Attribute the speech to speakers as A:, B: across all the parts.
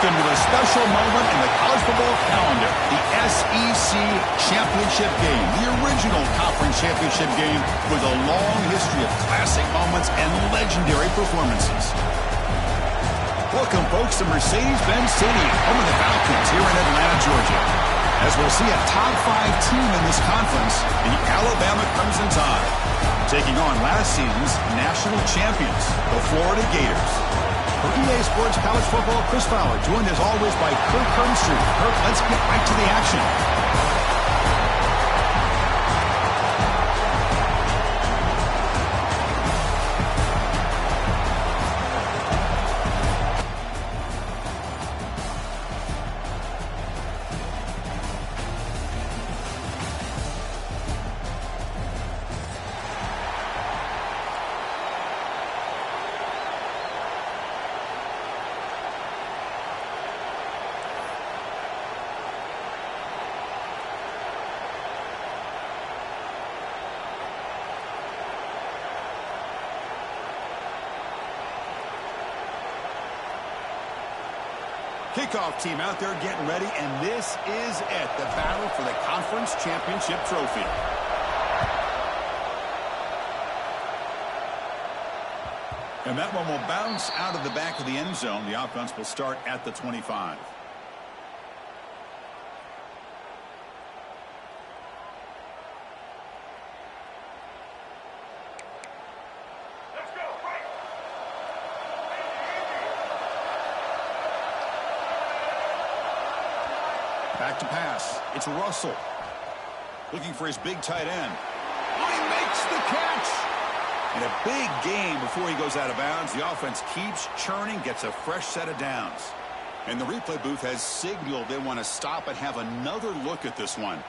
A: Welcome to a special moment in the college football calendar, the SEC Championship Game, the original conference championship game with a long history of classic moments and legendary performances. Welcome, folks, to Mercedes-Benz Stadium, home of the Falcons here in Atlanta, Georgia, as we'll see a top-5 team in this conference, the Alabama Crimson Tide, taking on last season's national champions, the Florida Gators. For EA Sports College Football, Chris Fowler, joined as always by Kirk Hermstreet. Kirk, let's get right to the action. Kickoff team out there getting ready, and this is it, the battle for the conference championship trophy. And that one will bounce out of the back of the end zone. The offense will start at the 25. Back to pass. It's Russell. Looking for his big tight end. Oh, he makes the catch. And a big gain before he goes out of bounds. The offense keeps churning, gets a fresh set of downs. And the replay booth has signaled they want to stop and have another look at this one.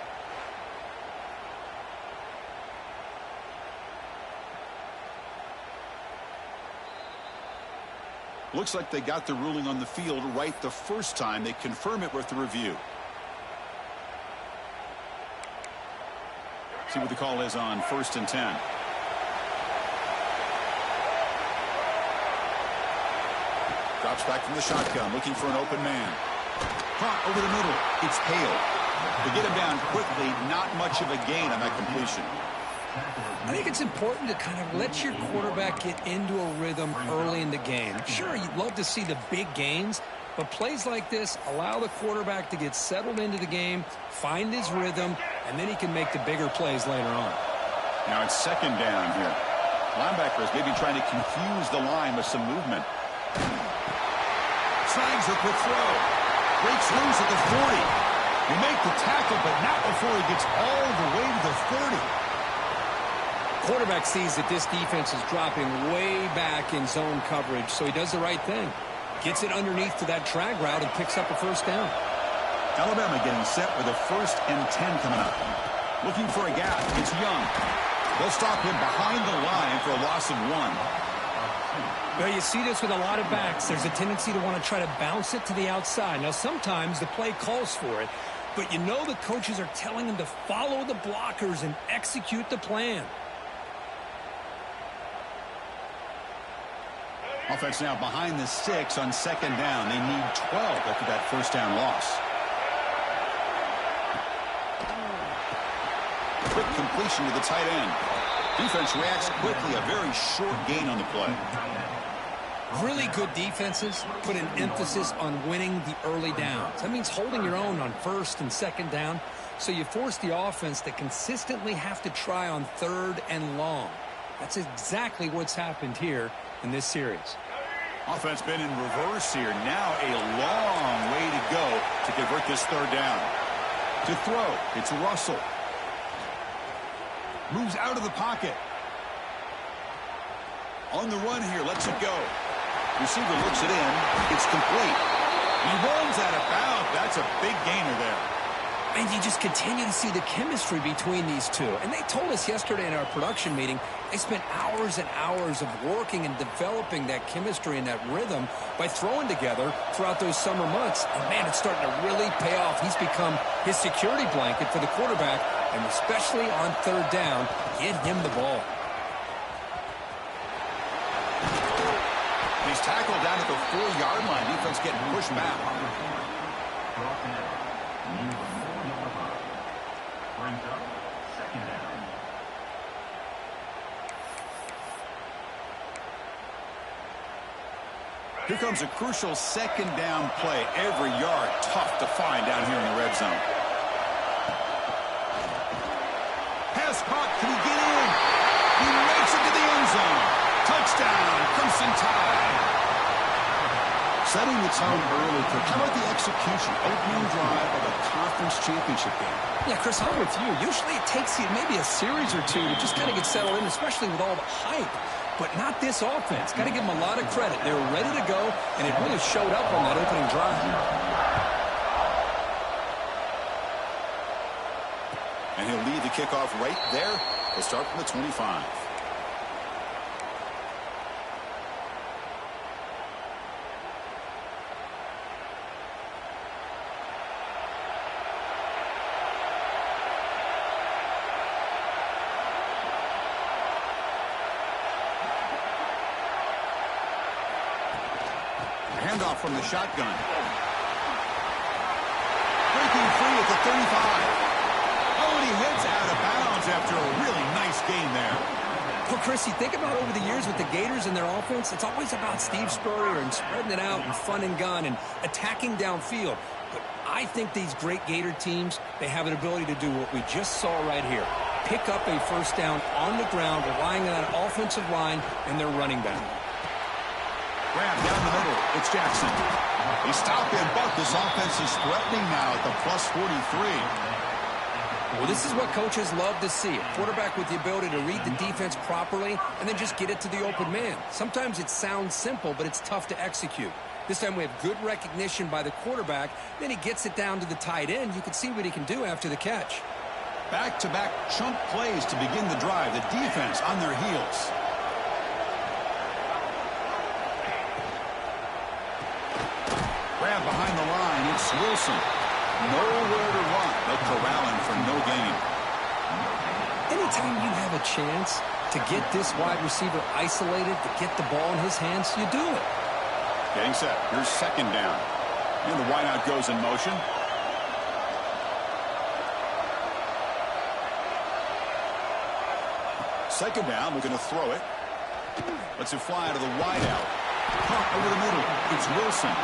A: Looks like they got the ruling on the field right the first time. They confirm it with the review. See what the call is on 1st and 10. Drops back from the shotgun, looking for an open man. Caught over the middle. It's Hale. To get him down quickly, not much of a gain on that completion.
B: I think it's important to kind of let your quarterback get into a rhythm early in the game. Sure, you'd love to see the big gains, but plays like this allow the quarterback to get settled into the game, find his rhythm, and then he can make the bigger plays later on.
A: Now it's 2nd down here. Linebackers maybe trying to confuse the line with some movement. Snags a quick throw. Breaks loose at the 40. He make the tackle, but not before he gets all the way to the 30.
B: Quarterback sees that this defense is dropping way back in zone coverage, so he does the right thing. Gets it underneath to that drag route and picks up a 1st down.
A: Alabama getting set with a 1st and 10 coming up. Looking for a gap. It's Young. They'll stop him behind the line for a loss of 1.
B: Well, you see this with a lot of backs. There's a tendency to want to try to bounce it to the outside. Now, sometimes the play calls for it, but you know the coaches are telling them to follow the blockers and execute the plan.
A: Offense now behind the 6 on 2nd down. They need 12 after that 1st down loss. Quick completion to the tight end. Defense reacts quickly. A very short gain on the play.
B: Really good defenses put an emphasis on winning the early downs. That means holding your own on 1st and 2nd down. So you force the offense to consistently have to try on 3rd and long. That's exactly what's happened here in this series.
A: Offense been in reverse here. Now a long way to go to convert this 3rd down. To throw, it's Russell. Moves out of the pocket. On the run here, lets it go. Receiver looks it in. It's complete. He runs out of bounds. That's a big gainer there.
B: And you just continue to see the chemistry between these two. And they told us yesterday in our production meeting, they spent hours and hours of working and developing that chemistry and that rhythm by throwing together throughout those summer months. And, man, it's starting to really pay off. He's become his security blanket for the quarterback, and especially on 3rd down, get him the ball.
A: They He's tackled down at the 4-yard line. Defense getting pushed back. Here comes a crucial second down play. Every yard tough to find down here in the red zone. Pass caught. Can he get in? He makes it to the end zone. Touchdown, Crimson Tide. Setting the tone early. How about the execution? Opening drive of a conference championship game.
B: Yeah, Chris, I'm with you. Usually it takes you maybe a series or two to just kind of get settled in, especially with all the hype. But not this offense. Got to give them a lot of credit. They were ready to go, and it really showed up on that opening drive.
A: And he'll lead the kickoff right there. We'll start from the 25. Handoff from the shotgun. Breaking free at the 35. Oh, and he heads out of bounds after a really nice game there.
B: Well, Chris, you think about over the years with the Gators and their offense, it's always about Steve Spurrier and spreading it out and fun and gun and attacking downfield. But I think these great Gator teams, they have an ability to do what we just saw right here. Pick up a first down on the ground, relying on that offensive line and their running back.
A: Grab down the middle. It's Jackson. He stopped and bucked. This offense is threatening now at the plus 43.
B: Well, this is what coaches love to see. A quarterback with the ability to read the defense properly and then just get it to the open man. Sometimes it sounds simple, but it's tough to execute. This time we have good recognition by the quarterback. Then he gets it down to the tight end. You can see what he can do after the catch.
A: Back-to-back chunk plays to begin the drive. The defense on their heels. Grab behind the line. It's Wilson. Nowhere to run. They'll corral him for no gain.
B: Anytime you have a chance to get this wide receiver isolated, to get the ball in his hands, you do it.
A: Getting set. Here's second down. And the wideout goes in motion. Second down. We're going to throw it. Lets it fly to the wideout. Caught over the middle. It's Wilson.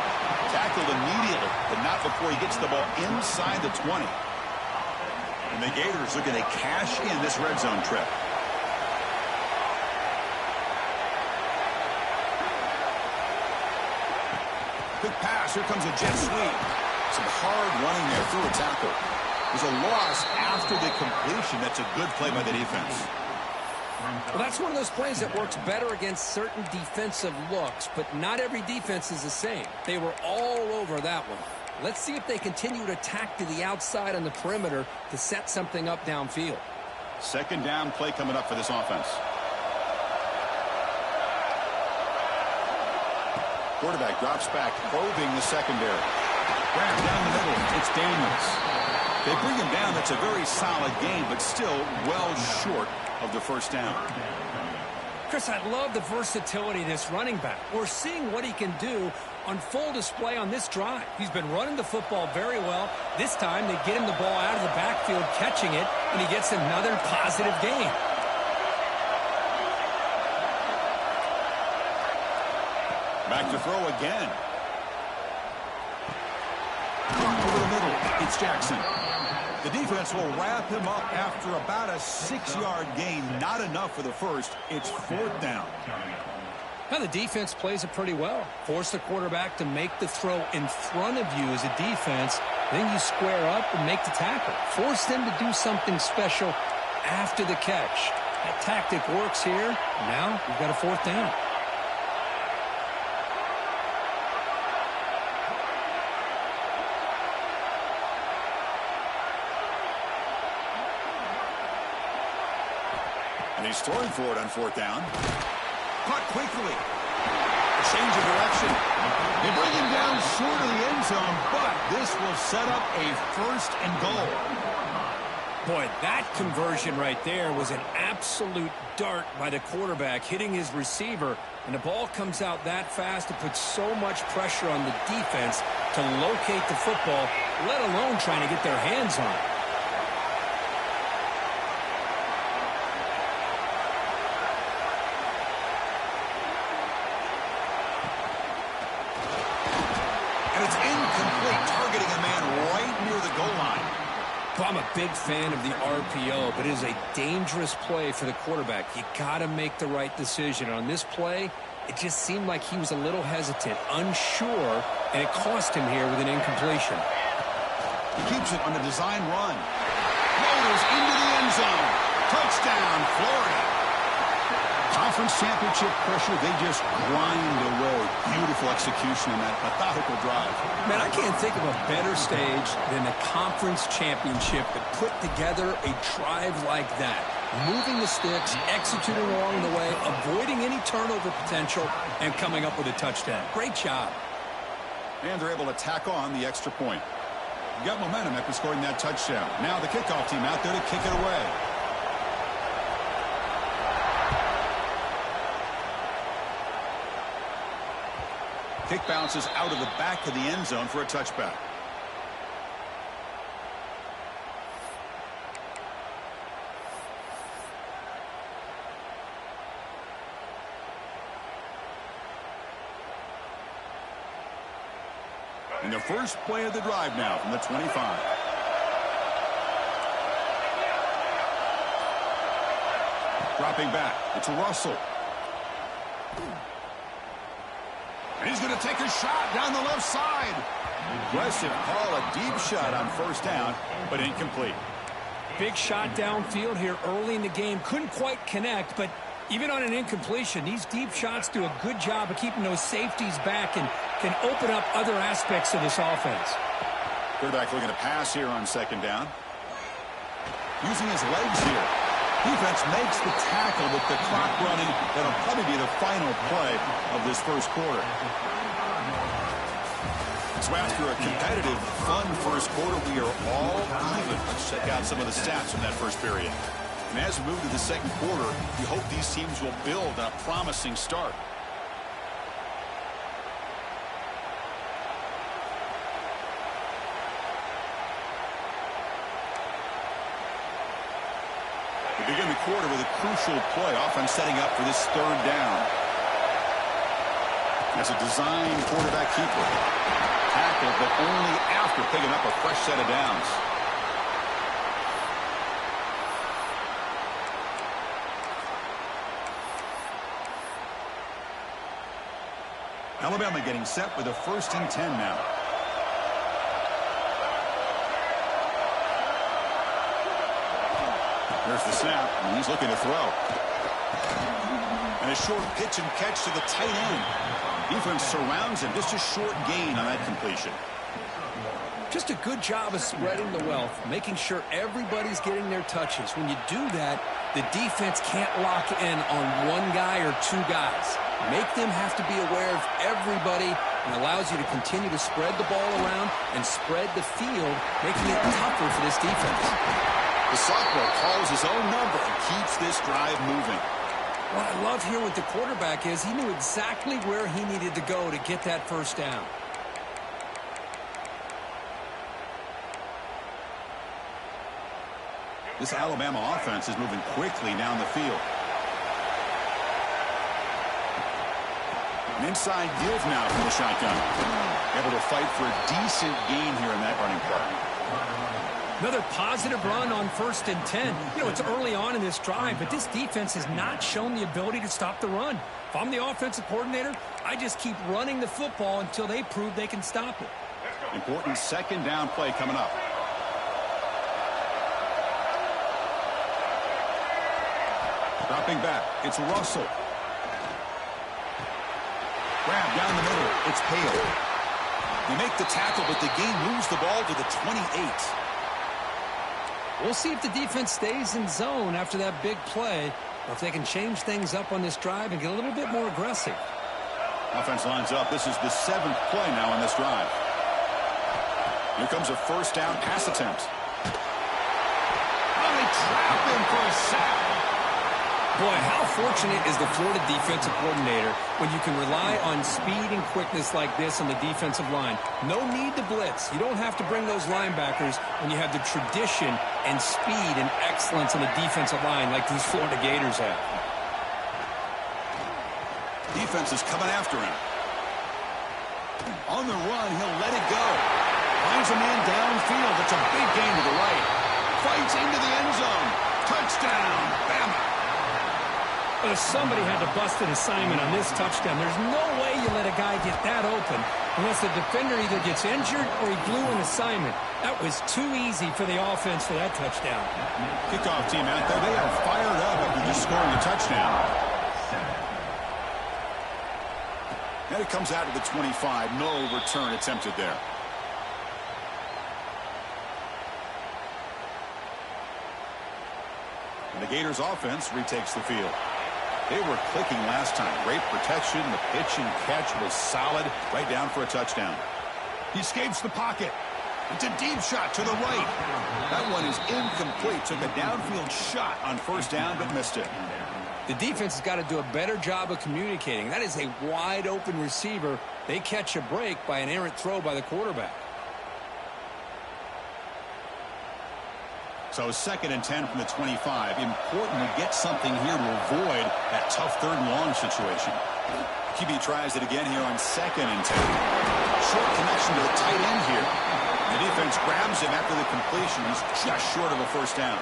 A: Tackled immediately, but not before he gets the ball inside the 20. And the Gators are going to cash in this red zone trip. Quick pass. Here comes a jet sweep. Some hard running there through a tackle. There's a loss after the completion. That's a good play by the defense.
B: Well, that's one of those plays that works better against certain defensive looks, but not every defense is the same. They were all over that one. Let's see if they continue to attack to the outside on the perimeter to set something up downfield.
A: Second down play coming up for this offense. Quarterback drops back, probing the secondary. Grab down the middle. It's Daniels. They bring him down. That's a very solid game, but still well short of the first down.
B: Chris, I love the versatility of this running back. We're seeing what he can do on full display on this drive. He's been running the football very well. This time they get him the ball out of the backfield, catching it, and he gets another positive gain.
A: Back to throw again. Over the middle, it's Jackson. The defense will wrap him up after about a 6-yard gain. Not enough for the first. It's fourth down.
B: Now the defense plays it pretty well. Force the quarterback to make the throw in front of you as a defense. Then you square up and make the tackle. Force them to do something special after the catch. That tactic works here. Now we've got a fourth down.
A: And he's throwing for it on fourth down. Caught quickly. A change of direction. They bring him down short of the end zone, but this will set up a first and goal.
B: Boy, that conversion right there was an absolute dart by the quarterback, hitting his receiver. And the ball comes out that fast, it puts so much pressure on the defense to locate the football, let alone trying to get their hands on it.
A: And it's incomplete, targeting a man right near the goal line.
B: Well, I'm a big fan of the RPO, but it is a dangerous play for the quarterback. You got to make the right decision. On this play, it just seemed like he was a little hesitant, unsure, and it cost him here with an incompletion.
A: He keeps it on the design run. Floaters into the end zone. Touchdown, Florida. Conference championship pressure, they just grind away. Beautiful execution on that methodical drive.
B: Man, I can't think of a better stage than the conference championship to put together a drive like that. Moving the sticks, executing along the way, avoiding any turnover potential, and coming up with a touchdown. Great job.
A: And they're able to tack on the extra point. You got momentum after scoring that touchdown. Now the kickoff team out there to kick it away. Kick bounces out of the back of the end zone for a touchback. And the first play of the drive now from the 25. Dropping back. It's Russell. And he's going to take a shot down the left side. Aggressive call, a deep shot on first down, but incomplete.
B: Big shot downfield here early in the game. Couldn't quite connect, but even on an incompletion, these deep shots do a good job of keeping those safeties back and can open up other aspects of this offense.
A: Quarterback looking to pass here on second down. Using his legs here. Defense makes the tackle with the clock running. That'll probably be the final play of this first quarter. So after a competitive, fun first quarter, we are all even. Let's check out some of the stats from that first period. And as we move to the second quarter, we hope these teams will build on a promising start. We begin the quarter with a crucial play, offense setting up for this third down. That's a design quarterback keeper. Tackled, but only after picking up a fresh set of downs. Alabama getting set with a 1st and 10 now. There's the snap, and he's looking to throw. And a short pitch and catch to the tight end. Defense surrounds him. Just a short gain on that completion.
B: Just a good job of spreading the wealth, making sure everybody's getting their touches. When you do that, the defense can't lock in on one guy or two guys. Make them have to be aware of everybody, and allows you to continue to spread the ball around and spread the field, making it tougher for this defense.
A: The sophomore calls his own number and keeps this drive moving.
B: What I love here with the quarterback is he knew exactly where he needed to go to get that first down.
A: This Alabama offense is moving quickly down the field. An inside give now from the shotgun. Able to fight for a decent gain here in that running play.
B: Another positive run on 1st and 10. You know, it's early on in this drive, but this defense has not shown the ability to stop the run. If I'm the offensive coordinator, I just keep running the football until they prove they can stop it.
A: Important second down play coming up. Dropping back, it's Russell. Grab down the middle, it's Hale. They make the tackle, but the game moves the ball to the 28.
B: We'll see if the defense stays in zone after that big play, or if they can change things up on this drive and get a little bit more aggressive.
A: Offense lines up. This is the 7th play now on this drive. Here comes a first down pass attempt. trap him for a sack.
B: Boy, how fortunate is the Florida defensive coordinator when you can rely on speed and quickness like this on the defensive line. No need to blitz. You don't have to bring those linebackers when you have the tradition and speed and excellence on the defensive line like these Florida Gators have.
A: Defense is coming after him. On the run, he'll let it go. Finds a man downfield. It's a big gain to the right. Fights into the end zone. Touchdown, Bama.
B: Somebody had to bust an assignment on this touchdown. There's no way you let a guy get that open unless the defender either gets injured or he blew an assignment. That was too easy for the offense for that touchdown.
A: Kickoff team out there. They are fired up after just scoring a touchdown. And it comes out of the 25. No return attempted there. And the Gators offense retakes the field. They were clicking last time. Great protection. The pitch and catch was solid. Right down for a touchdown. He escapes the pocket. It's a deep shot to the right. That one is incomplete. Took a downfield shot on first down, but missed it.
B: The defense has got to do a better job of communicating. That is a wide open receiver. They catch a break by an errant throw by the quarterback.
A: So 2nd and 10 from the 25. Important to get something here to avoid that tough 3rd and long situation. QB tries it again here on 2nd and 10. Short connection to the tight end here. The defense grabs him after the completion. He's just short of a first down.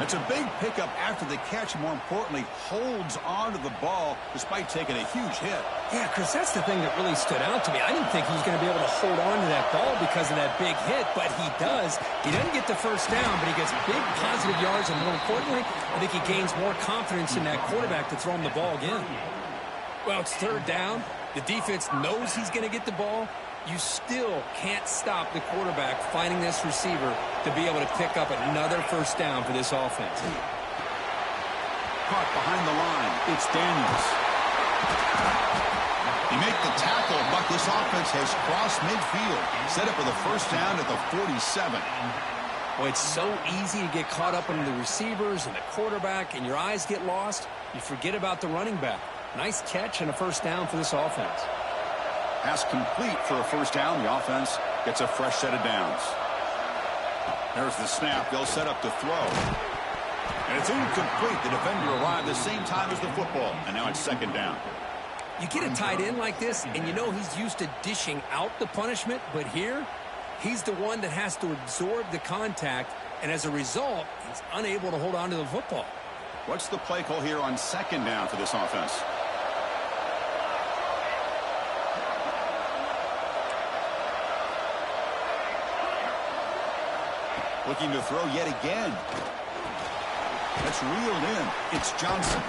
A: It's a big pickup after the catch. More importantly, holds on to the ball despite taking a huge hit.
B: Yeah, Chris, that's the thing that really stood out to me. I didn't think he was going to be able to hold on to that ball because of that big hit, but he does. He doesn't get the first down, but he gets big positive yards, and more importantly, I think he gains more confidence in that quarterback to throw him the ball again. Well, it's 3rd down. The defense knows he's going to get the ball. You still can't stop the quarterback finding this receiver to be able to pick up another first down for this offense.
A: Caught behind the line. It's Daniels. He made the tackle, but this offense has crossed midfield. Set up for the first down at the 47.
B: Well, it's so easy to get caught up in the receivers and the quarterback, and your eyes get lost. You forget about the running back. Nice catch and a first down for this offense.
A: Pass complete for a first down. The offense gets a fresh set of downs. There's the snap. They'll set up to throw. And it's incomplete. The defender arrived the same time as the football. And now it's 2nd down.
B: You get a tight end like this, and you know he's used to dishing out the punishment. But here, he's the one that has to absorb the contact. And as a result, he's unable to hold on to the football.
A: What's the play call here on 2nd down for this offense? Looking to throw yet again. That's reeled in. It's Johnson.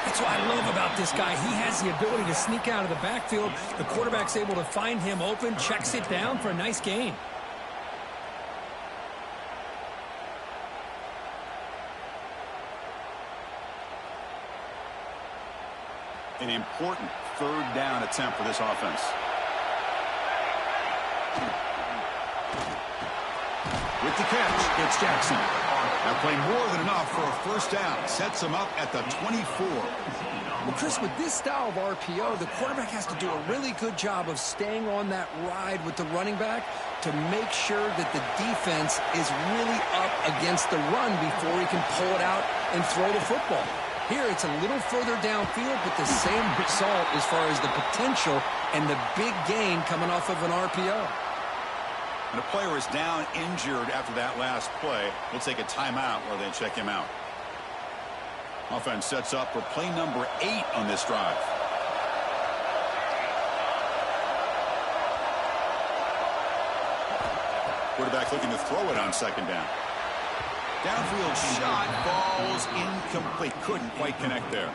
B: That's what I love about this guy. He has the ability to sneak out of the backfield. The quarterback's able to find him open, checks it down for a nice gain.
A: An important 3rd down attempt for this offense. With the catch, it's Jackson. Now playing more than enough for a first down. Sets him up at the 24.
B: Well, Chris, with this style of RPO, the quarterback has to do a really good job of staying on that ride with the running back to make sure that the defense is really up against the run before he can pull it out and throw the football. Here, it's a little further downfield, but the same result as far as the potential and the big gain coming off of an RPO.
A: And a player is down injured after that last play. We'll take a timeout where they check him out. Offense sets up for play number 8 on this drive. Quarterback looking to throw it on 2nd down. Downfield shot falls incomplete. Couldn't quite connect there.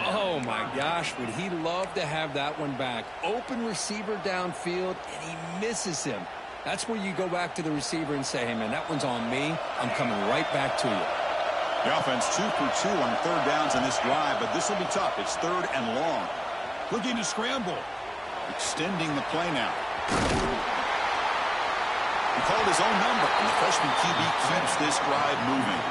B: Oh, my gosh, would he love to have that one back. Open receiver downfield, and he misses him. That's where you go back to the receiver and say, hey, man, that one's on me. I'm coming right back to you.
A: The offense 2 for 2 on 3rd downs in this drive, but this will be tough. It's 3rd and long. Looking to scramble. Extending the play now. He called his own number, and the freshman QB keeps this drive moving.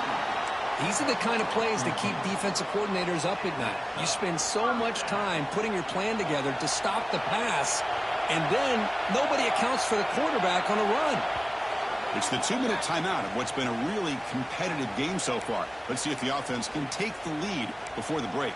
B: These are the kind of plays that keep defensive coordinators up at night. You spend so much time putting your plan together to stop the pass, and then nobody accounts for the quarterback on a run.
A: It's the 2-minute timeout of what's been a really competitive game so far. Let's see if the offense can take the lead before the break.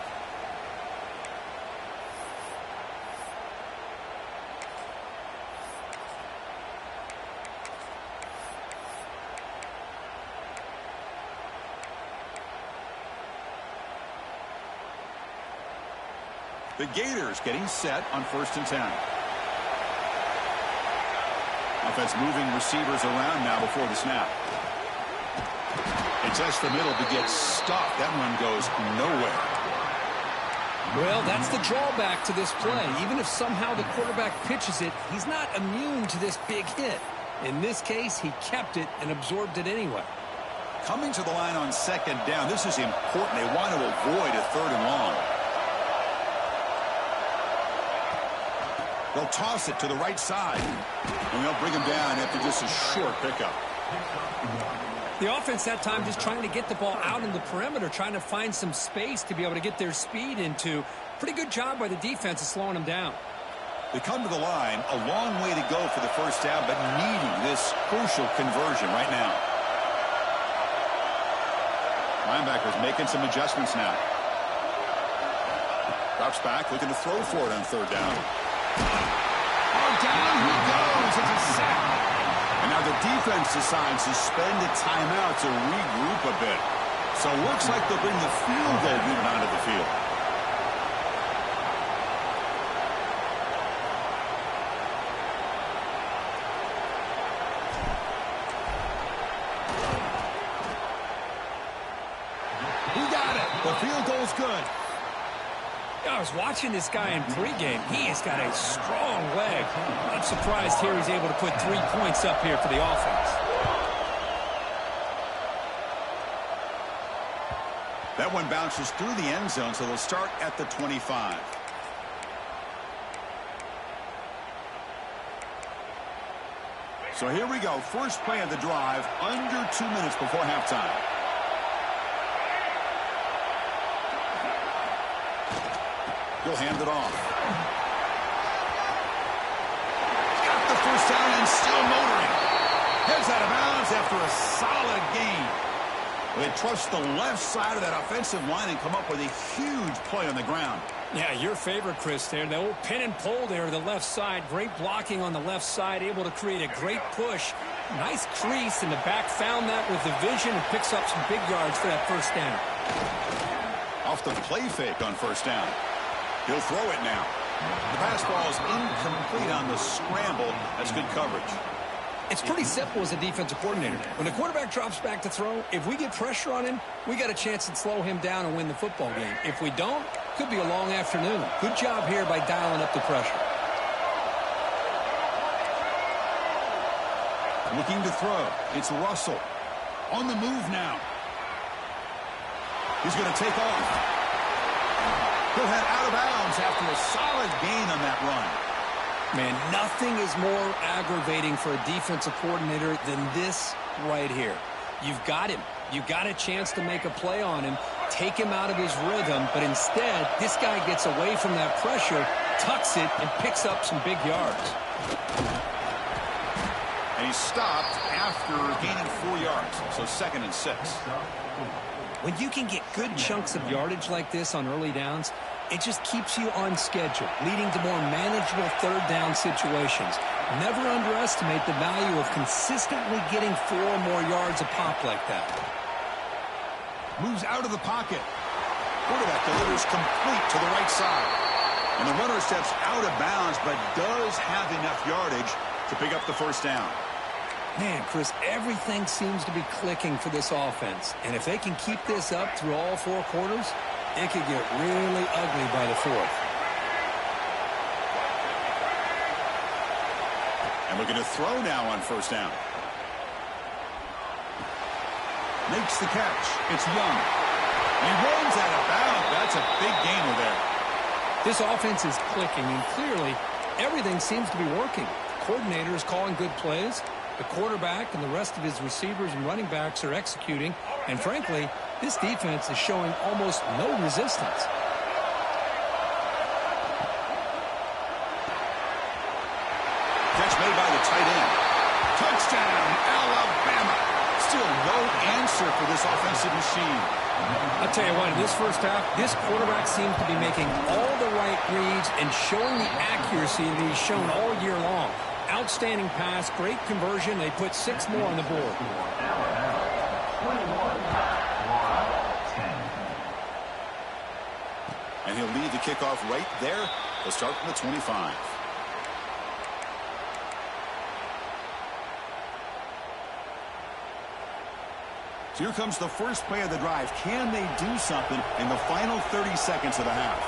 A: The Gators getting set on 1st and 10. Offense moving receivers around now before the snap. They test the middle to get stopped. That run goes nowhere.
B: Well, that's the drawback to this play. Even if somehow the quarterback pitches it, he's not immune to this big hit. In this case, he kept it and absorbed it anyway.
A: Coming to the line on 2nd down, this is important. They want to avoid a 3rd and long. They'll toss it to the right side, and they'll bring him down after just a short pickup.
B: The offense that time just trying to get the ball out in the perimeter, trying to find some space to be able to get their speed into. Pretty good job by the defense of slowing them down.
A: They come to the line, a long way to go for the 1st down, but needing this crucial conversion right now. Linebackers making some adjustments now. Drops back, looking to throw for it on 3rd down. Oh, down he goes. It's a sack. And now the defense decides to spend a timeout to regroup a bit. So it looks like they'll bring the field goal unit onto the field. He got it. The field goal's good.
B: I was watching this guy in pregame. He has got a strong leg. I'm surprised here he's able to put 3 points up here for the offense.
A: That one bounces through the end zone, so they'll start at the 25. So here we go. First play of the drive, under 2 minutes before halftime. He'll hand it off. Got the 1st down and still motoring. Heads out of bounds after a solid gain. They trust the left side of that offensive line and come up with a huge play on the ground.
B: Yeah, your favorite, Chris, there. The old pin and pull there to the left side. Great blocking on the left side, able to create a great push. Nice crease, and the back found that with the vision and picks up some big yards for that 1st down.
A: Off the play fake on 1st down. He'll throw it now. The pass ball is incomplete on the scramble. That's good coverage.
B: It's pretty simple as a defensive coordinator. When the quarterback drops back to throw, if we get pressure on him, we got a chance to slow him down and win the football game. If we don't, could be a long afternoon. Good job here by dialing up the pressure.
A: Looking to throw. It's Russell. On the move now. He's going to take off. He'll head out of bounds after a solid gain on that run.
B: Man, nothing is more aggravating for a defensive coordinator than this right here. You've got him. You've got a chance to make a play on him, take him out of his rhythm, but instead, this guy gets away from that pressure, tucks it, and picks up some big yards.
A: And he's stopped after gaining 4 yards, so 2nd and 6.
B: When you can get good chunks of yardage like this on early downs, it just keeps you on schedule, leading to more manageable 3rd down situations. Never underestimate the value of consistently getting 4 more yards a pop like that.
A: Moves out of the pocket. Quarterback delivers complete to the right side. And the runner steps out of bounds, but does have enough yardage to pick up the 1st down.
B: Man, Chris, everything seems to be clicking for this offense. And if they can keep this up through all 4 quarters, it could get really ugly by the 4th.
A: And looking to throw now on 1st down. Makes the catch. It's Young. And he runs out of bounds. That's a big gainer there.
B: This offense is clicking, and clearly everything seems to be working. Coordinator is calling good plays. The quarterback and the rest of his receivers and running backs are executing. And frankly, this defense is showing almost no resistance.
A: Catch made by the tight end. Touchdown, Alabama. Still no answer for this offensive machine.
B: I'll tell you what, in this first half, this quarterback seems to be making all the right reads and showing the accuracy that he's shown all year long. Outstanding pass, great conversion. They put 6 more on the board.
A: And he'll lead the kickoff right there. They'll start from the 25. So here comes the first play of the drive. Can they do something in the final 30 seconds of the half?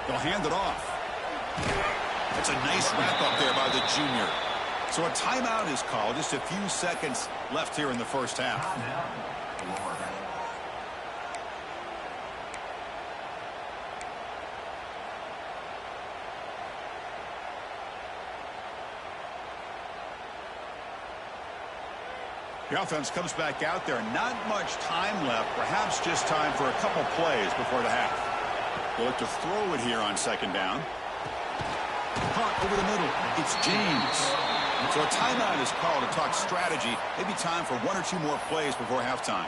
A: They'll hand it off. That's a nice wrap up there by the junior. So a timeout is called. Just a few seconds left here in the first half. The offense comes back out there. Not much time left. Perhaps just time for a couple plays before the half. They'll look to throw it here on second down. Caught over the middle. It's James. So a timeout is called to talk strategy. Maybe time for 1 or 2 more plays before halftime.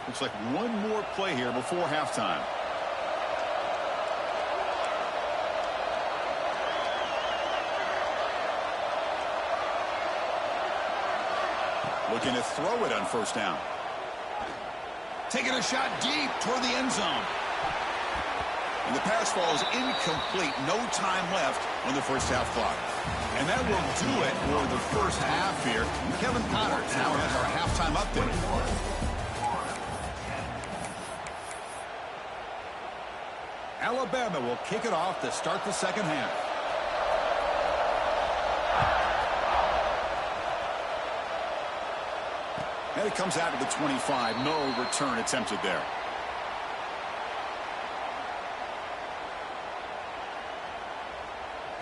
A: Looks like 1 more play here before halftime. Looking to throw it on first down. Taking a shot deep toward the end zone. And the pass falls incomplete. No time left on the first half clock. And that will do it for the first half here. Kevin Connors now has our halftime update. Alabama will kick it off to start the second half. And it comes out to the 25. No return attempted there.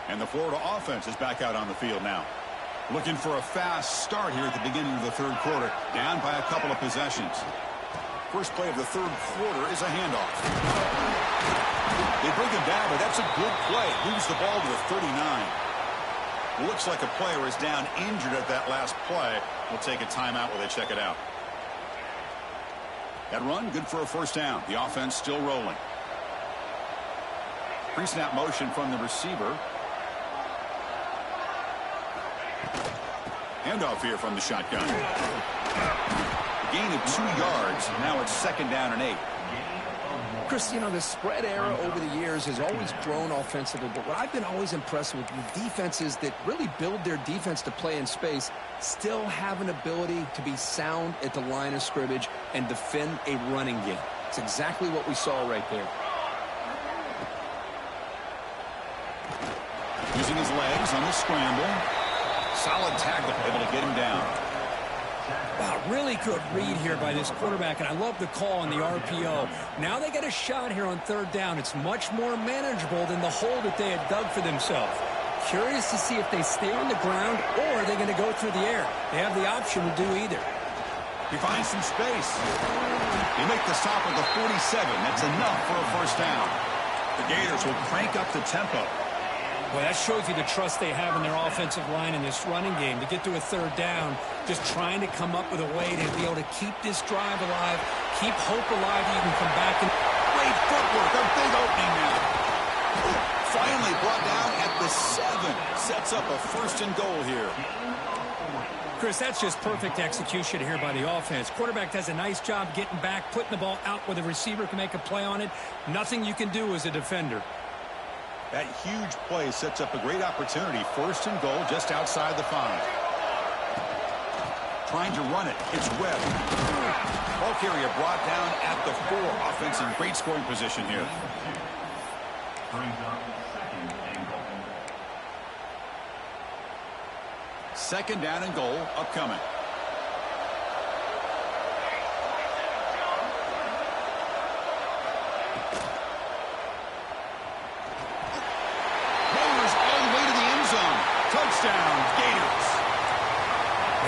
A: And the Florida offense is back out on the field now. Looking for a fast start here at the beginning of the third quarter. Down by a couple of possessions. First play of the third quarter is a handoff. They bring him down, but that's a good play. Moves the ball to the 39. Looks like a player is down injured at that last play. We'll take a timeout while they check it out. That run, good for a first down. The offense still rolling. Pre-snap motion from the receiver. Handoff here from the shotgun. Gain of 2 yards. Now it's second down and 8.
B: Chris, you know, the spread era over the years has always grown offensively, but what I've been always impressed with defenses that really build their defense to play in space still have an ability to be sound at the line of scrimmage and defend a running game. It's exactly what we saw right there.
A: Using his legs on the scramble. Solid tackle, able to get him down.
B: Wow, really good read here by this quarterback, and I love the call on the RPO. Now they get a shot here on third down. It's much more manageable than the hole that they had dug for themselves. Curious to see if they stay on the ground or are they going to go through the air. They have the option to do either.
A: He finds some space. They make the stop at the 47. That's enough for a first down. The Gators will crank up the tempo.
B: Well, that shows you the trust they have in their offensive line in this running game. To get to a third down, just trying to come up with a way to be able to keep this drive alive, keep hope alive that you can come back. And
A: great footwork, a big opening now. Finally brought down at the 7. Sets up a first and goal here.
B: Chris, that's just perfect execution here by the offense. Quarterback does a nice job getting back, putting the ball out where the receiver can make a play on it. Nothing you can do as a defender.
A: That huge play sets up a great opportunity. First and goal just outside the 5. Trying to run it. It's Webb. Ball carrier brought down at the 4. Offense in great scoring position here. Second down and goal upcoming.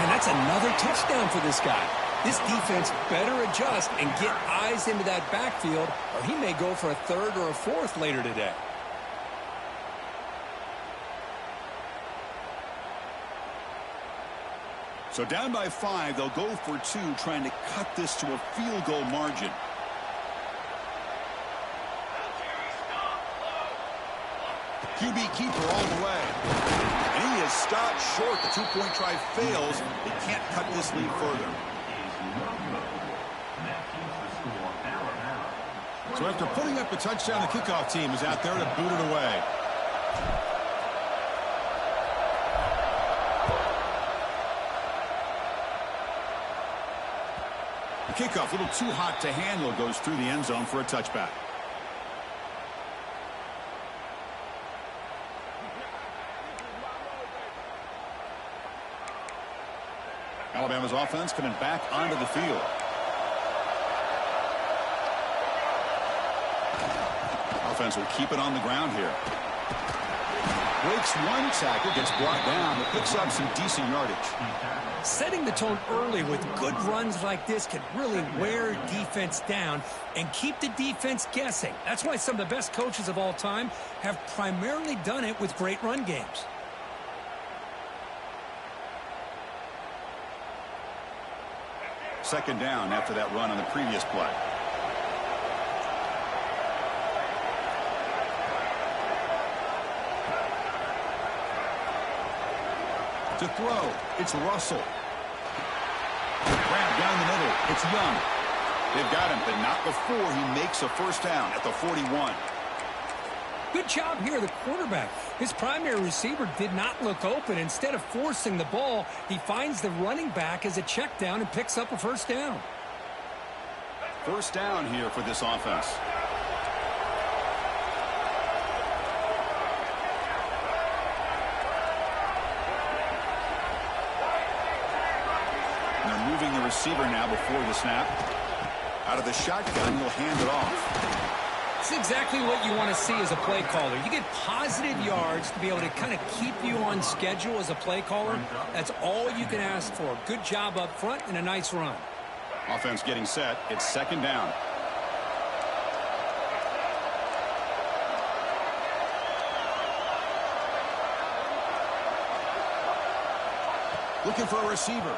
B: And that's another touchdown for this guy. This defense better adjust and get eyes into that backfield, or he may go for a third or a fourth later today.
A: So down by 5, they'll go for 2, trying to cut this to a field goal margin. QB keeper all the way. And he is stopped short. The two-point try fails. They can't cut this lead further.
C: So after putting up a touchdown, the kickoff team is out there to boot it away. The kickoff, a little too hot to handle, goes through the end zone for a touchback. Alabama's offense coming back onto the field. Offense will keep it on the ground here. Breaks one tackle, gets brought down, but picks up some decent yardage.
B: Setting the tone early with good runs like this can really wear defense down and keep the defense guessing. That's why some of the best coaches of all time have primarily done it with great run games.
A: Second down after that run on the previous play. To throw, it's Russell. Grab down the middle, it's Young. They've got him, but not before he makes a first down at the 41.
B: Good job here, the quarterback. His primary receiver did not look open. Instead of forcing the ball, he finds the running back as a check down and picks up a first down.
A: First down here for this offense. And they're moving the receiver now before the snap. Out of the shotgun, he'll hand it off.
B: It's exactly what you want to see as a play caller. You get positive yards to be able to kind of keep you on schedule as a play caller. That's all you can ask for. Good job up front and a nice run.
A: Offense getting set. It's second down.
C: Looking for a receiver.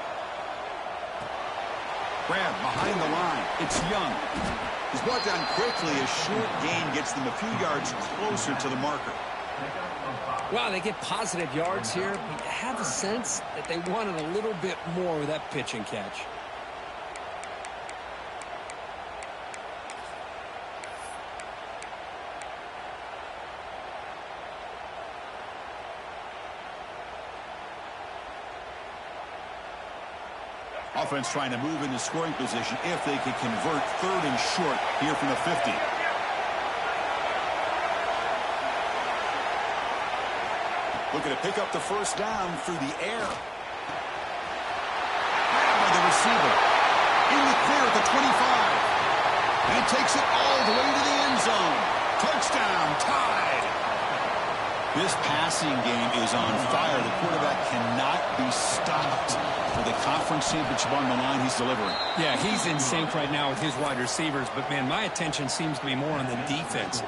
A: Grab behind the line. It's Young. He's brought down quickly. A short gain gets them a few yards closer to the marker.
B: Wow, they get positive yards here. But you have a sense that they wanted a little bit more with that pitch and catch.
A: Offense trying to move into scoring position if they could convert third and short here from the 50. Looking to pick up the first down through the air. By the receiver. In the clear at the 25. And takes it all the way to the end zone. Touchdown, tied. This passing game is on fire. The quarterback cannot be stopped. With the conference championship on the line, he's delivering.
B: Yeah, he's in sync right now with his wide receivers. But, man, my attention seems to be more on the defense.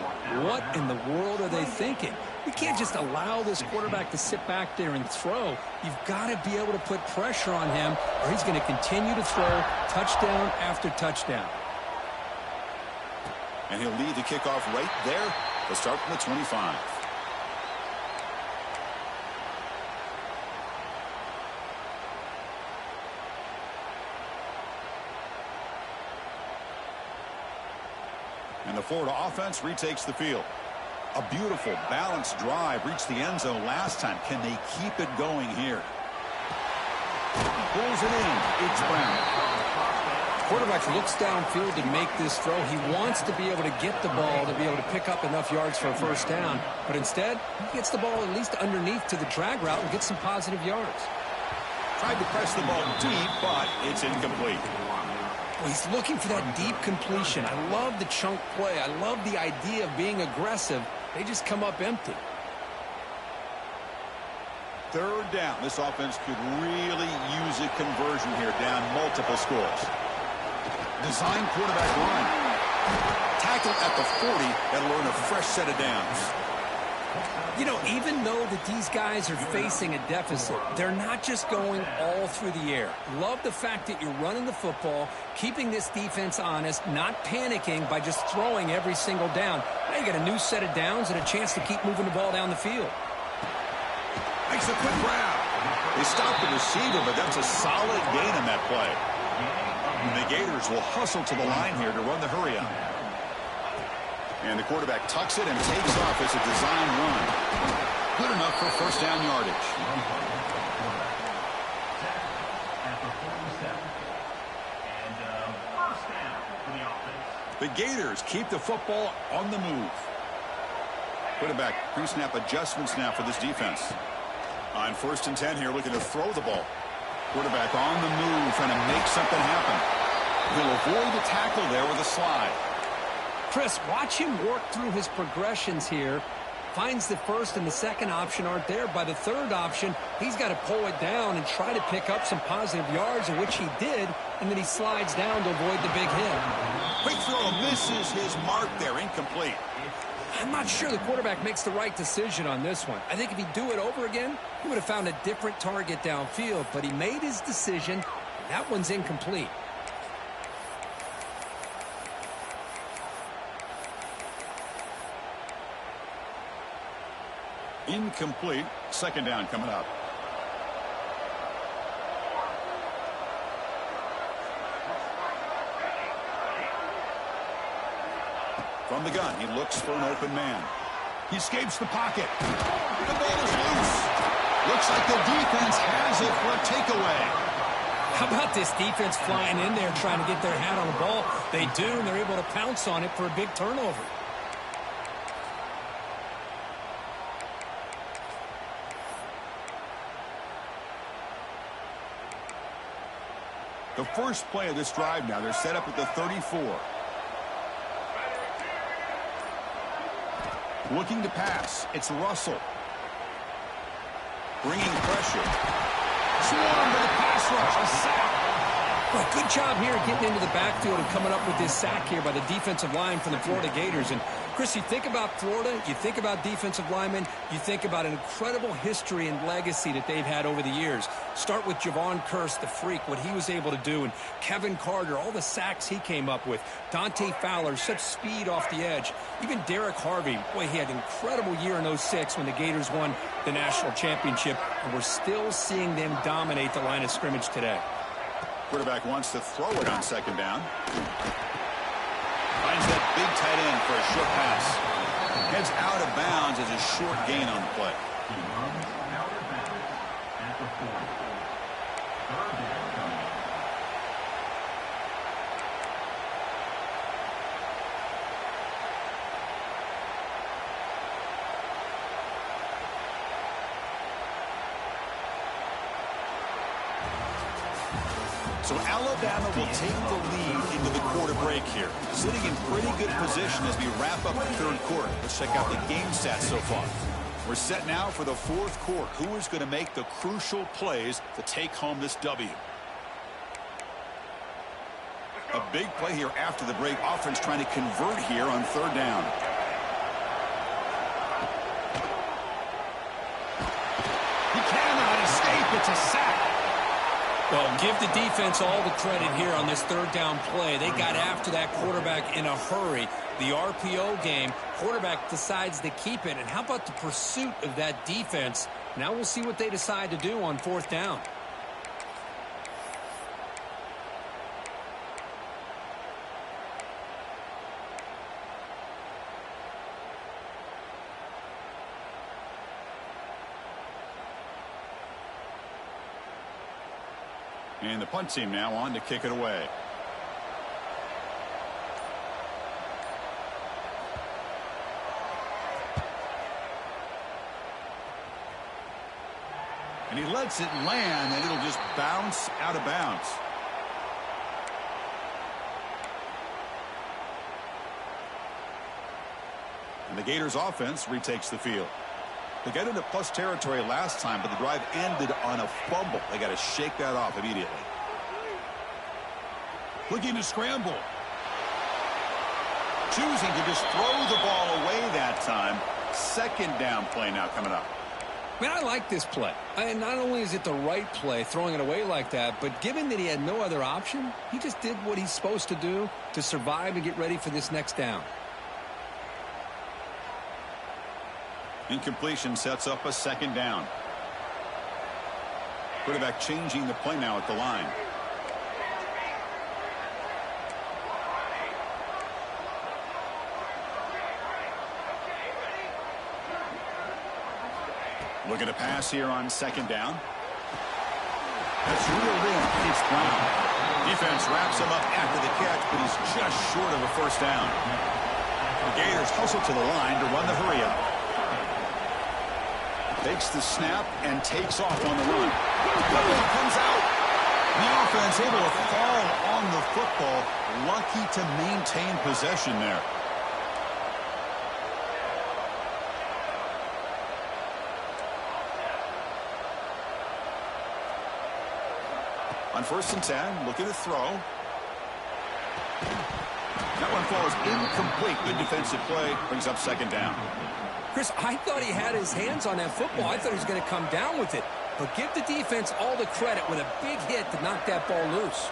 B: What in the world are they thinking? You can't just allow this quarterback to sit back there and throw. You've got to be able to put pressure on him, or he's going to continue to throw touchdown after touchdown.
A: And he'll lead the kickoff right there. They'll start from the 25. And the Florida offense retakes the field. A beautiful, balanced drive reached the end zone last time. Can they keep it going here? Pulls it in. It's Brown.
B: Quarterback looks downfield to make this throw. He wants to be able to get the ball to be able to pick up enough yards for a first down. But instead, he gets the ball at least underneath to the drag route and gets some positive yards.
A: Tried to press the ball deep, but it's incomplete.
B: Well, he's looking for that deep completion. I love the chunk play. I love the idea of being aggressive. They just come up empty.
C: Third down. This offense could really use a conversion here, down multiple scores. Design quarterback run. Tackle at the 40. That'll earn a fresh set of downs.
B: You know, even though that these guys are facing a deficit, they're not just going all through the air. Love the fact that you're running the football, keeping this defense honest, not panicking by just throwing every single down. Now you got a new set of downs and a chance to keep moving the ball down the field.
C: Makes a quick grab. They stopped the receiver, but that's a solid gain on that play. And the Gators will hustle to the line here to run the hurry up. And the quarterback tucks it and takes off as a design run. Good enough for first down yardage. The Gators keep the football on the move. Quarterback pre-snap adjustments now for this defense. On 1st and 10 here, looking to throw the ball. Quarterback on the move, trying to make something happen. He'll avoid the tackle there with a slide.
B: Chris, watch him work through his progressions here. Finds the first and the second option aren't there. By the third option, he's got to pull it down and try to pick up some positive yards, in which he did, and then he slides down to avoid the big hit.
C: Quick throw misses his mark there, incomplete.
B: I'm not sure the quarterback makes the right decision on this one. I think if he'd do it over again, he would have found a different target downfield, but he made his decision. That one's incomplete.
C: Incomplete. Second down coming up. From the gun, he looks for an open man. He escapes the pocket. The ball is loose. Looks like the defense has it for a takeaway.
B: How about this defense flying in there trying to get their hat on the ball? They do, and they're able to pounce on it for a big turnover.
C: The first play of this drive now, they're set up at the 34. Looking to pass. It's Russell. Bringing pressure. Swarmed by the pass rush. A sack.
B: Well, good job here getting into the backfield and coming up with this sack here by the defensive line from the Florida Gators. And, Chris, you think about Florida, you think about defensive linemen, you think about an incredible history and legacy that they've had over the years. Start with Javon Kearse, the freak, what he was able to do, and Kevin Carter, all the sacks he came up with. Dante Fowler, such speed off the edge. Even Derek Harvey, boy, he had an incredible year in 06 when the Gators won the national championship, and we're still seeing them dominate the line of scrimmage today.
C: Quarterback wants to throw it on second down. Finds that big tight end for a short pass. Heads out of bounds as a short gain on the play. So Alabama will take the lead into the quarter break here. Sitting in pretty good position as we wrap up the third quarter. Let's check out the game stats so far. We're set now for the fourth quarter. Who is going to make the crucial plays to take home this W? A big play here after the break. Offense trying to convert here on third down. He cannot escape. It's a sack.
B: Well, give the defense all the credit here on this third down play. They got after that quarterback in a hurry. The RPO game, quarterback decides to keep it. And how about the pursuit of that defense? Now we'll see what they decide to do on fourth down.
C: And the punt team now on to kick it away. And he lets it land, and it'll just bounce out of bounds. And the Gators offense retakes the field. They got into plus territory last time, but the drive ended on a fumble. They got to shake that off immediately. Looking to scramble. Choosing to just throw the ball away that time. Second down play now coming up.
B: Man, I like this play. And not only is it the right play, throwing it away like that, but given that he had no other option, he just did what he's supposed to do to survive and get ready for this next down.
C: Incompletion sets up a second down. Quarterback changing the play now at the line. Looking to pass here on second down. That's reeled in. It's Brown. Defense wraps him up after the catch, but he's just short of a first down. The Gators hustle to the line to run the hurry up. Takes the snap and takes off on the run. The ball comes out. The offense able to fall on the football. Lucky to maintain possession there. On 1st and 10, looking to throw. That one falls incomplete. Good defensive play. Brings up second down.
B: Chris, I thought he had his hands on that football. I thought he was going to come down with it. But give the defense all the credit with a big hit to knock that ball loose.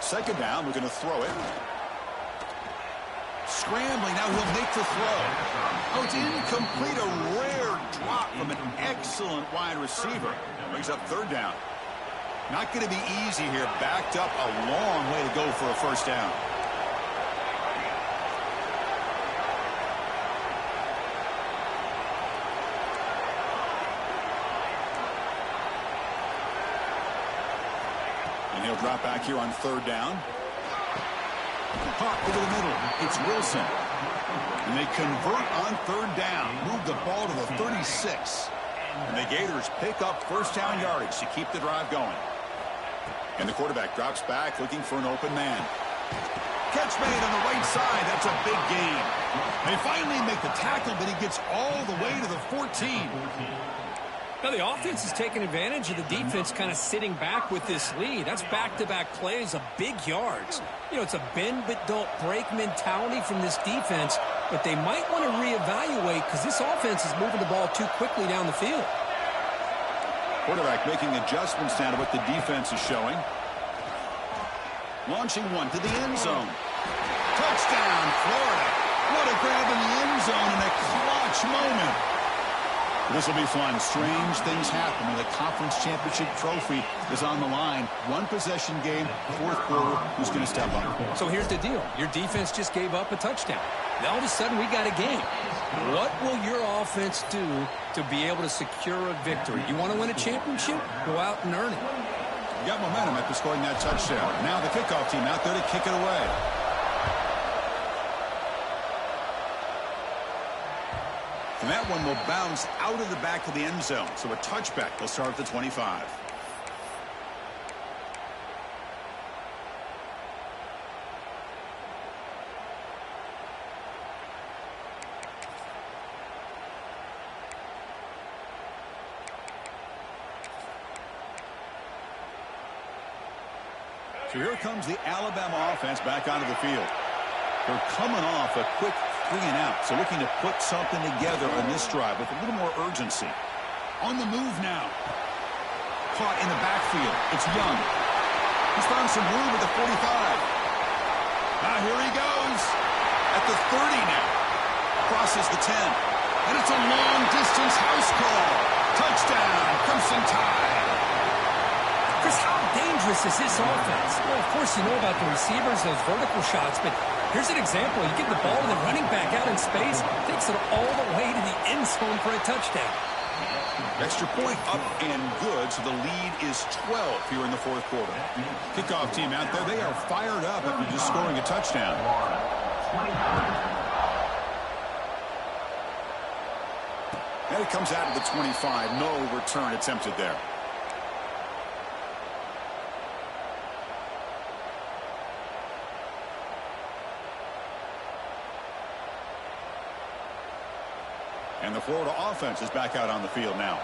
C: Second down, we're going to throw it. Scrambling, now he'll make the throw. Oh, it's incomplete, a rare drop from an excellent wide receiver. Brings up third down. Not going to be easy here, backed up a long way to go for a first down. And he'll drop back here on third down. Caught over the middle. It's Wilson. And they convert on third down. Move the ball to the 36. And the Gators pick up first down yardage to keep the drive going. And the quarterback drops back looking for an open man. Catch made on the right side. That's a big gain. They finally make the tackle, but he gets all the way to the 14.
B: Now, the offense is taking advantage of the defense kind of sitting back with this lead. That's back-to-back plays of big yards. You know, it's a bend but don't break mentality from this defense, but they might want to reevaluate because this offense is moving the ball too quickly down the field.
C: Quarterback making adjustments now to what the defense is showing. Launching one to the end zone. Touchdown, Florida. What a grab in the end zone in a clutch moment. This will be fun. Strange things happen when the conference championship trophy is on the line. One possession game, fourth quarter. Who's going to step up?
B: So here's the deal. Your defense just gave up a touchdown. Now all of a sudden we got a game. What will your offense do to be able to secure a victory? You want to win a championship? Go out and earn it.
C: You got momentum after scoring that touchdown. Now the kickoff team out there to kick it away. And that one will bounce out of the back of the end zone. So a touchback will start at the 25. So here comes the Alabama offense back onto the field. They're coming off a quick 3 and out, so looking to put something together on this drive with a little more urgency. On the move now. Caught in the backfield. It's Young. He's found some room at the 45. Now here he goes. At the 30 now. Crosses the 10. And it's a long-distance house call. Touchdown, Crimson Tide.
B: Chris, how dangerous is this offense? Well, of course, you know about the receivers, those vertical shots, but here's an example. You give the ball to the running back out in space, takes it all the way to the end zone for a touchdown.
C: Extra point up and good, so the lead is 12 here in the fourth quarter. Kickoff team out there, they are fired up after just scoring a touchdown. And it comes out of the 25. No return attempted there. And the Florida offense is back out on the field now.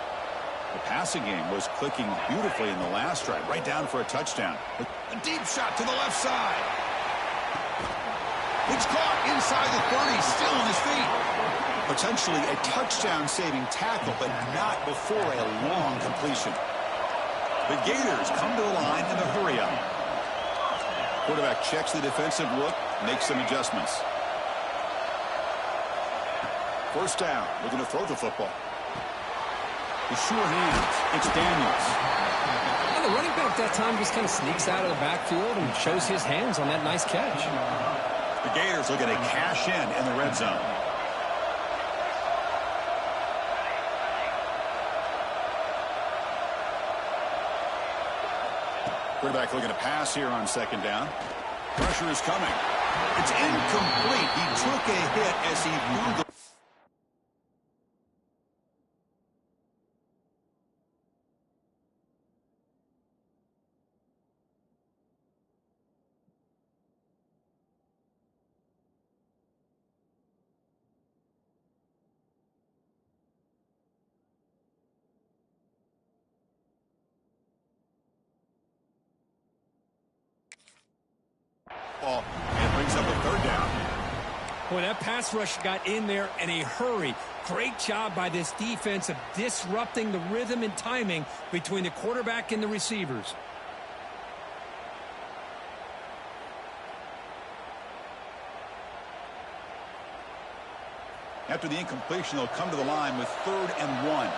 C: The passing game was clicking beautifully in the last drive, right down for a touchdown. A deep shot to the left side. It's caught inside the 30, still on his feet. Potentially a touchdown-saving tackle, but not before a long completion. The Gators come to the line in a hurry-up. Quarterback checks the defensive look, makes some adjustments. First down, looking to throw the football. The sure hands, it's Daniels.
B: Well, the running back that time just kind of sneaks out of the backfield and shows his hands on that nice catch.
C: The Gators looking to cash in the red zone. Quarterback looking to pass here on second down. Pressure is coming. It's incomplete. He took a hit as he threw the... ball and brings up a third down.
B: Boy, that pass rush got in there in a hurry. Great job by this defense of disrupting the rhythm and timing between the quarterback and the receivers.
C: After the incompletion, they'll come to the line with 3rd and 1.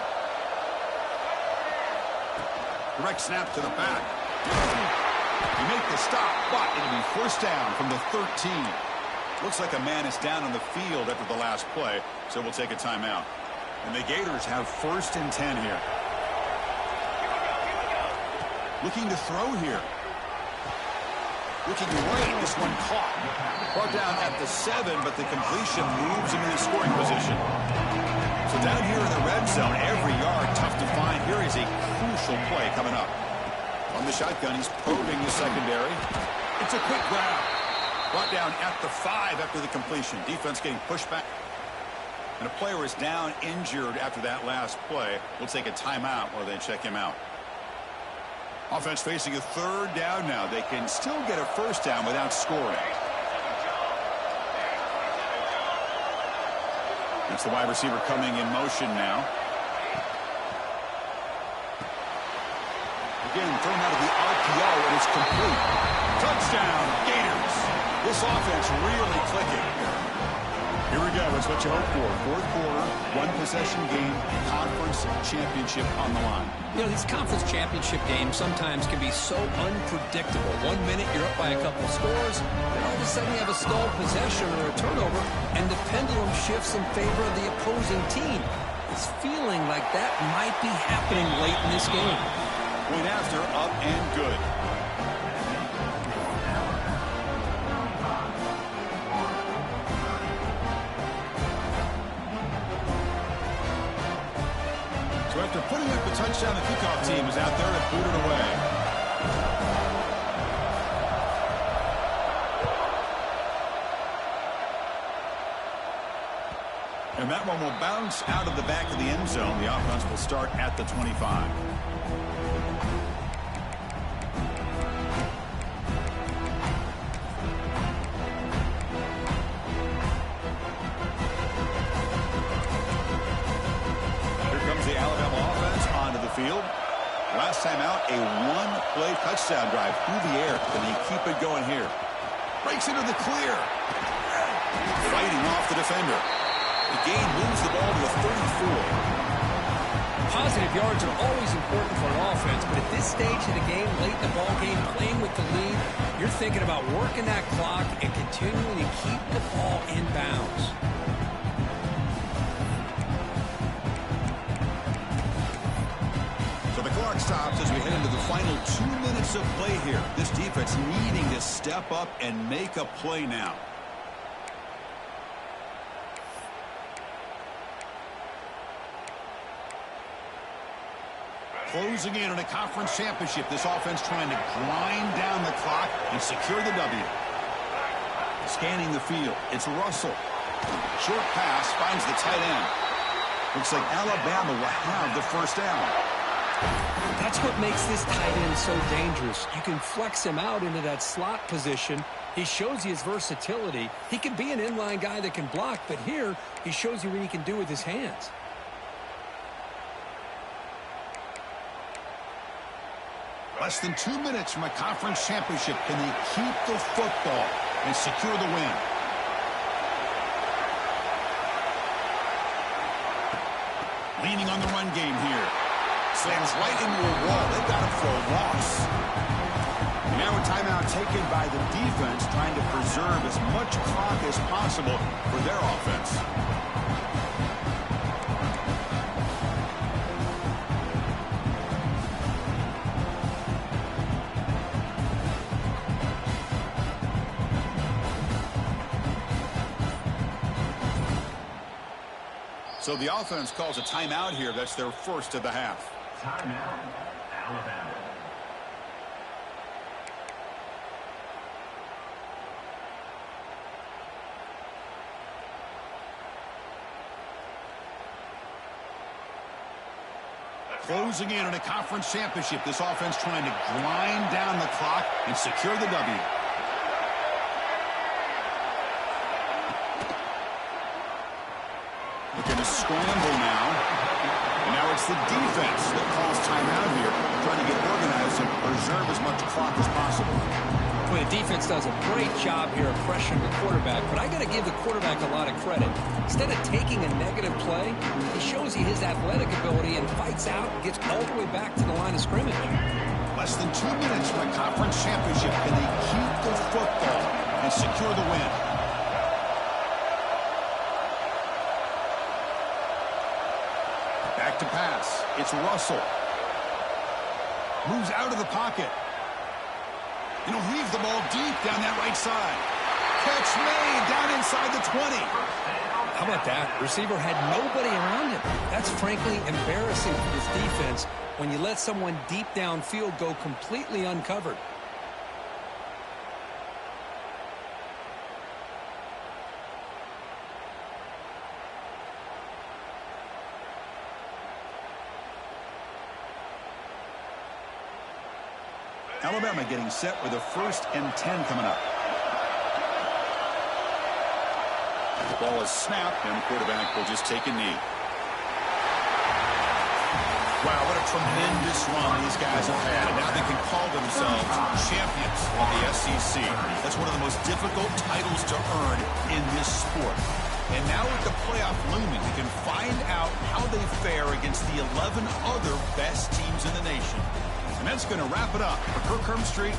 C: Direct snap to the back. You make the stop, but it'll be first down from the 13. Looks like a man is down on the field after the last play, so we'll take a timeout. And the Gators have 1st and 10 here. Looking to throw here. Looking right, this one caught. Brought down at the 7, but the completion moves him into scoring position. So down here in the red zone, every yard tough to find. Here is a crucial play coming up. On the shotgun, he's probing the secondary. It's a quick grab. Brought down at the 5 after the completion. Defense getting pushed back. And a player is down injured after that last play. We'll take a timeout while they check him out. Offense facing a 3rd down now. They can still get a first down without scoring. It's the wide receiver coming in motion now. Again, thrown out of the RPO, and it's complete. Touchdown, Gators. This offense really clicking. Here we go. It's what you hope for. 4th quarter, 1-possession game, conference championship on the line.
B: You know, these conference championship games sometimes can be so unpredictable. 1 minute you're up by a couple of scores, then all of a sudden you have a stalled possession or a turnover, and the pendulum shifts in favor of the opposing team. It's feeling like that might be happening late in this game.
C: Point after, up and good. So after putting up the touchdown, the kickoff team is out there to boot it away. And that one will bounce out of the back of the end zone. The offense will start at the 25. Field. Last time out, a 1-play touchdown drive through the air. Can they keep it going here? Breaks into the clear. Fighting off the defender. The gain moves the ball to the 34.
B: Positive yards are always important for an offense, but at this stage of the game, late in the ball game, playing with the lead, you're thinking about working that clock and continuing to keep the ball in bounds.
C: Stops as we head into the final 2 minutes of play here. This defense needing to step up and make a play now. Closing in on a conference championship. This offense trying to grind down the clock and secure the W. Scanning the field. It's Russell. Short pass finds the tight end. Looks like Alabama will have the first down.
B: That's what makes this tight end so dangerous. You can flex him out into that slot position. He shows you his versatility. He can be an inline guy that can block, but here he shows you what he can do with his hands.
A: Less than 2 minutes from a conference championship. Can they keep the football and secure the win? Leaning on the run game here. Slams right into a wall. They've got him for a loss.
C: Now a timeout taken by the defense, trying to preserve as much clock as possible for their offense. So the offense calls a timeout here. That's their first of the half.
D: Timeout, Alabama.
A: Closing in on a conference championship. This offense trying to grind down the clock and secure the W.
C: Looking to scramble now. And now it's the defense that calls timeout here, trying to get organized and preserve as much clock as possible.
B: Well, the defense does a great job here of pressuring the quarterback, but I got to give the quarterback a lot of credit. Instead of taking a negative play, he shows you his athletic ability and fights out and gets all the way back to the line of scrimmage.
A: Less than 2 minutes from a conference championship. Can they keep the football and secure the win? Back to pass. It's Russell. Moves out of the pocket. And he'll leave the ball deep down that right side. Catch made down inside the 20.
B: How about that? Receiver had nobody around him. That's frankly embarrassing for this defense when you let someone deep downfield go completely uncovered.
C: Alabama getting set with a 1st and 10 coming up. The ball is snapped, and the quarterback will just take a knee.
A: Wow, what a tremendous run these guys have had. And now they can call themselves champions of the SEC. That's one of the most difficult titles to earn in this sport. And now with the playoff looming, we can find out how they fare against the 11 other best teams in the nation. And that's going to wrap it up for Kirk Herbstreit.